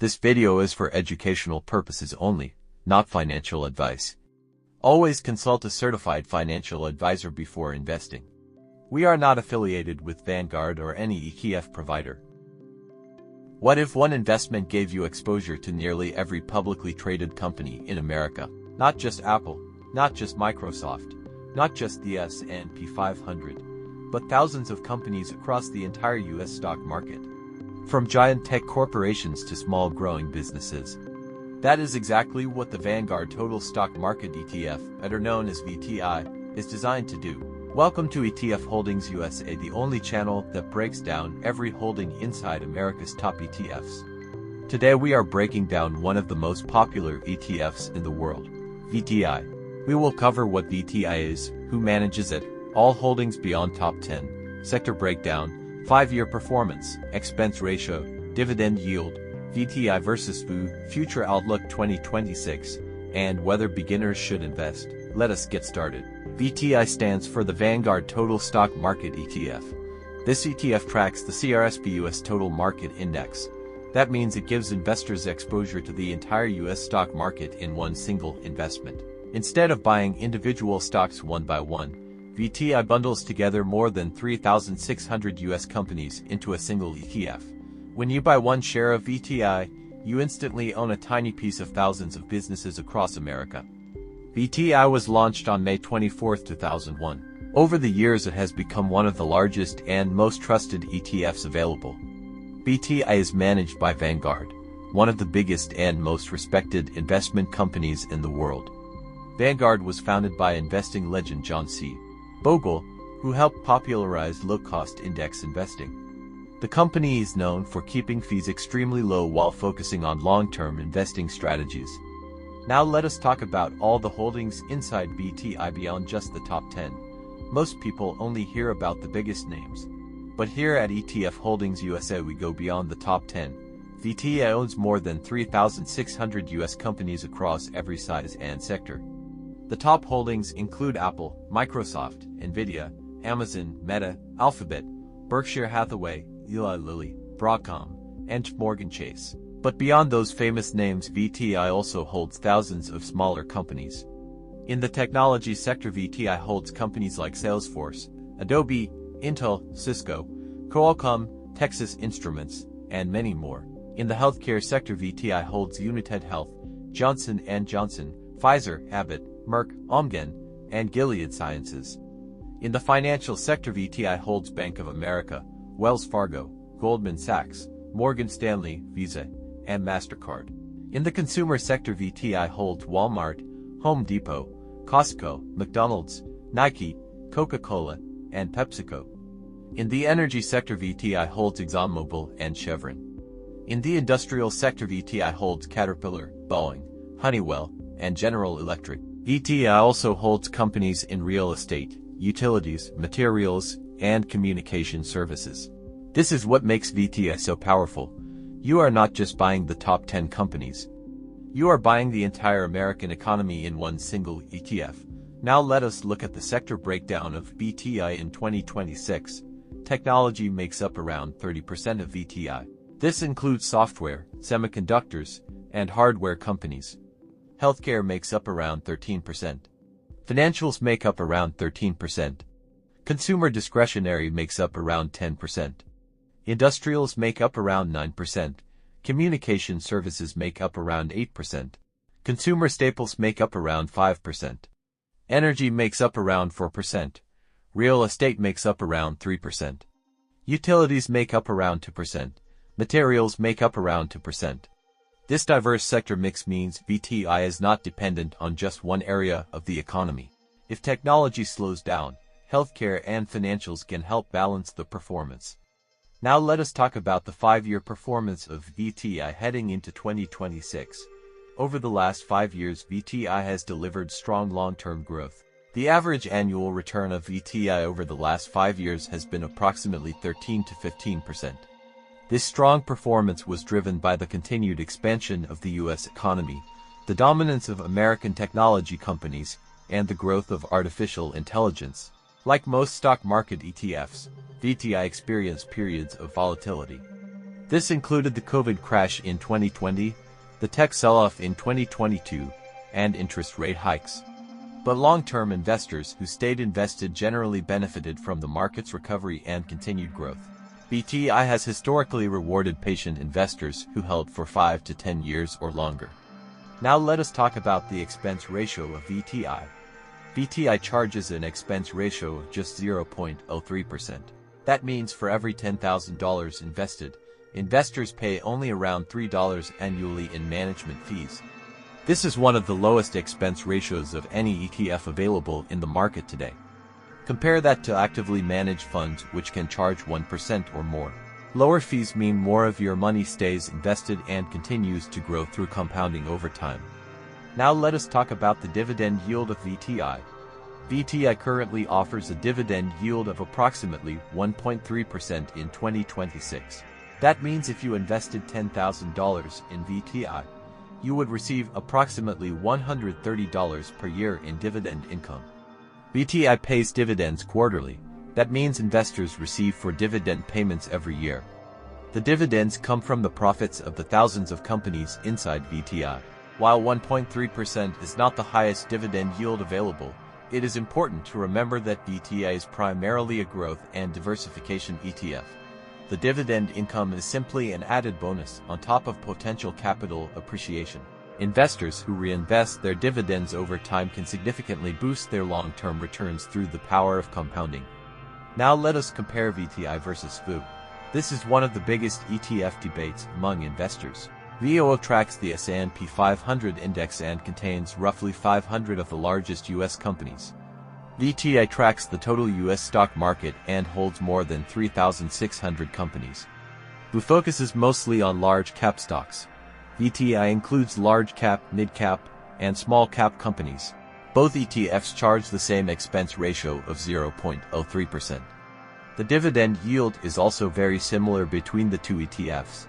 This video is for educational purposes only, not financial advice. Always consult a certified financial advisor before investing. We are not affiliated with Vanguard or any ETF provider. What if one investment gave you exposure to nearly every publicly traded company in America? Not just Apple, not just Microsoft, not just the S&P 500, but thousands of companies across the entire U.S. stock market. From giant tech corporations to small growing businesses. That is exactly what the Vanguard Total Stock Market ETF, better known as VTI, is designed to do. Welcome to ETF Holdings USA, the only channel that breaks down every holding inside America's top ETFs. Today we are breaking down one of the most popular ETFs in the world, VTI. We will cover what VTI is, who manages it, all holdings beyond top 10, sector breakdown, 5-year performance, expense ratio, dividend yield, VTI versus VOO, future outlook 2026, and whether beginners should invest. Let us get started. VTI stands for the Vanguard Total Stock Market ETF. This ETF tracks the CRSP US Total Market Index. That means it gives investors exposure to the entire US stock market in one single investment. Instead of buying individual stocks one by one, VTI bundles together more than 3,600 US companies into a single ETF. When you buy one share of VTI, you instantly own a tiny piece of thousands of businesses across America. VTI was launched on May 24, 2001. Over the years it has become one of the largest and most trusted ETFs available. VTI is managed by Vanguard, one of the biggest and most respected investment companies in the world. Vanguard was founded by investing legend John C. Bogle, who helped popularize low-cost index investing. The company is known for keeping fees extremely low while focusing on long-term investing strategies. Now let us talk about all the holdings inside VTI beyond just the top 10. Most people only hear about the biggest names. But here at ETF Holdings USA we go beyond the top 10. VTI owns more than 3,600 US companies across every size and sector. The top holdings include Apple, Microsoft, Nvidia, Amazon, Meta, Alphabet, Berkshire Hathaway, Eli Lilly, Broadcom, and Morgan Chase. But beyond those famous names, VTI also holds thousands of smaller companies. In the technology sector, VTI holds companies like Salesforce, Adobe, Intel, Cisco, Qualcomm, Texas Instruments, and many more. In the healthcare sector, VTI holds United Health, Johnson & Johnson, Pfizer, Abbott, Merck, Amgen, and Gilead Sciences. In the financial sector, VTI holds Bank of America, Wells Fargo, Goldman Sachs, Morgan Stanley, Visa, and MasterCard. In the consumer sector, VTI holds Walmart, Home Depot, Costco, McDonald's, Nike, Coca-Cola, and PepsiCo. In the energy sector, VTI holds ExxonMobil and Chevron. In the industrial sector, VTI holds Caterpillar, Boeing, Honeywell, and General Electric. VTI also holds companies in real estate, utilities, materials, and communication services. This is what makes VTI so powerful. You are not just buying the top 10 companies. You are buying the entire American economy in one single ETF. Now let us look at the sector breakdown of VTI in 2026. Technology makes up around 30% of VTI. This includes software, semiconductors, and hardware companies. Healthcare makes up around 13%. Financials make up around 13%. Consumer discretionary makes up around 10%. Industrials make up around 9%. Communication services make up around 8%. Consumer staples make up around 5%. Energy makes up around 4%. Real estate makes up around 3%. Utilities make up around 2%. Materials make up around 2%. This diverse sector mix means VTI is not dependent on just one area of the economy. If technology slows down, healthcare and financials can help balance the performance. Now let us talk about the 5-year performance of VTI heading into 2026. Over the last 5 years, VTI has delivered strong long-term growth. The average annual return of VTI over the last 5 years has been approximately 13 to 15%. This strong performance was driven by the continued expansion of the U.S. economy, the dominance of American technology companies, and the growth of artificial intelligence. Like most stock market ETFs, VTI experienced periods of volatility. This included the COVID crash in 2020, the tech sell-off in 2022, and interest rate hikes. But long-term investors who stayed invested generally benefited from the market's recovery and continued growth. VTI has historically rewarded patient investors who held for 5 to 10 years or longer. Now let us talk about the expense ratio of VTI. VTI charges an expense ratio of just 0.03%. That means for every $10,000 invested, investors pay only around $3 annually in management fees. This is one of the lowest expense ratios of any ETF available in the market today. Compare that to actively managed funds which can charge 1% or more. Lower fees mean more of your money stays invested and continues to grow through compounding over time. Now let us talk about the dividend yield of VTI. VTI currently offers a dividend yield of approximately 1.3% in 2026. That means if you invested $10,000 in VTI, you would receive approximately $130 per year in dividend income. VTI pays dividends quarterly. That means investors receive dividend payments every year. The dividends come from the profits of the thousands of companies inside VTI. While 1.3% is not the highest dividend yield available, it is important to remember that VTI is primarily a growth and diversification ETF. The dividend income is simply an added bonus on top of potential capital appreciation. Investors who reinvest their dividends over time can significantly boost their long-term returns through the power of compounding. Now let us compare VTI versus VOO. This is one of the biggest ETF debates among investors. VOO tracks the S&P 500 index and contains roughly 500 of the largest U.S. companies. VTI tracks the total U.S. stock market and holds more than 3,600 companies. VOO focuses mostly on large-cap stocks. VTI includes large-cap, mid-cap, and small-cap companies. Both ETFs charge the same expense ratio of 0.03%. The dividend yield is also very similar between the two ETFs.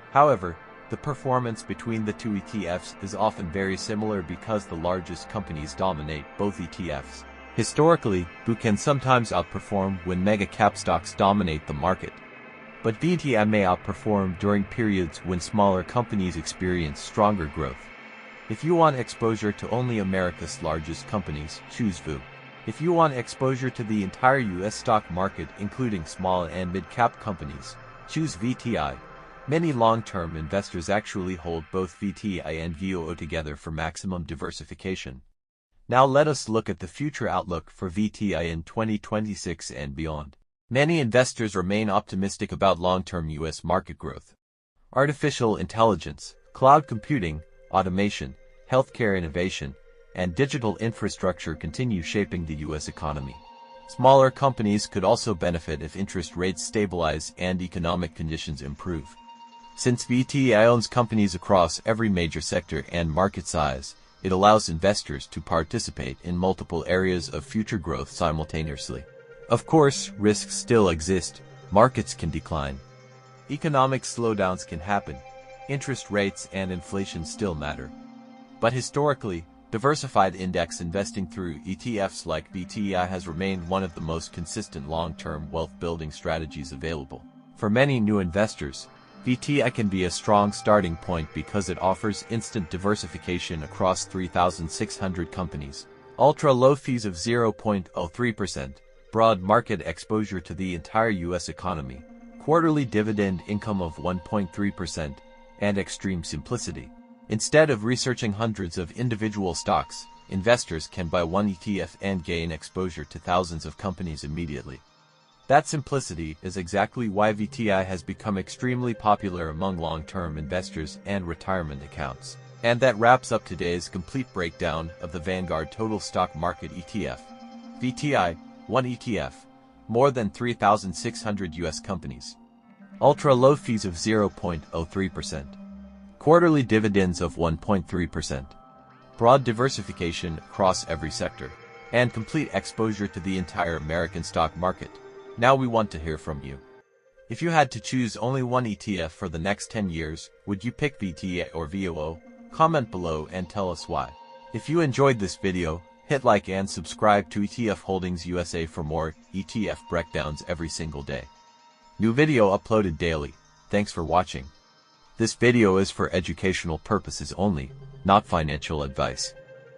However, the performance between the two ETFs is often very similar because the largest companies dominate both ETFs. Historically, VOO can sometimes outperform when mega-cap stocks dominate the market. But VTI may outperform during periods when smaller companies experience stronger growth. If you want exposure to only America's largest companies, choose VOO. If you want exposure to the entire U.S. stock market including small and mid-cap companies, choose VTI. Many long-term investors actually hold both VTI and VOO together for maximum diversification. Now let us look at the future outlook for VTI in 2026 and beyond. Many investors remain optimistic about long-term U.S. market growth. Artificial intelligence, cloud computing, automation, healthcare innovation, and digital infrastructure continue shaping the U.S. economy. Smaller companies could also benefit if interest rates stabilize and economic conditions improve. Since VTI owns companies across every major sector and market size, it allows investors to participate in multiple areas of future growth simultaneously. Of course, risks still exist. Markets can decline. Economic slowdowns can happen. Interest rates and inflation still matter. But historically, diversified index investing through ETFs like VTI has remained one of the most consistent long-term wealth-building strategies available. For many new investors, VTI can be a strong starting point because it offers instant diversification across 3,600 companies, ultra-low fees of 0.03%, broad market exposure to the entire U.S. economy, quarterly dividend income of 1.3%, and extreme simplicity. Instead of researching hundreds of individual stocks, investors can buy one ETF and gain exposure to thousands of companies immediately. That simplicity is exactly why VTI has become extremely popular among long-term investors and retirement accounts. And that wraps up today's complete breakdown of the Vanguard Total Stock Market ETF. VTI, one ETF, more than 3,600 U.S. companies. Ultra-low fees of 0.03%. Quarterly dividends of 1.3%. Broad diversification across every sector. And complete exposure to the entire American stock market. Now we want to hear from you. If you had to choose only one ETF for the next 10 years, would you pick VTI or VOO? Comment below and tell us why. If you enjoyed this video, hit like and subscribe to ETF Holdings USA for more ETF breakdowns every single day. New video uploaded daily. Thanks for watching. This video is for educational purposes only, not financial advice.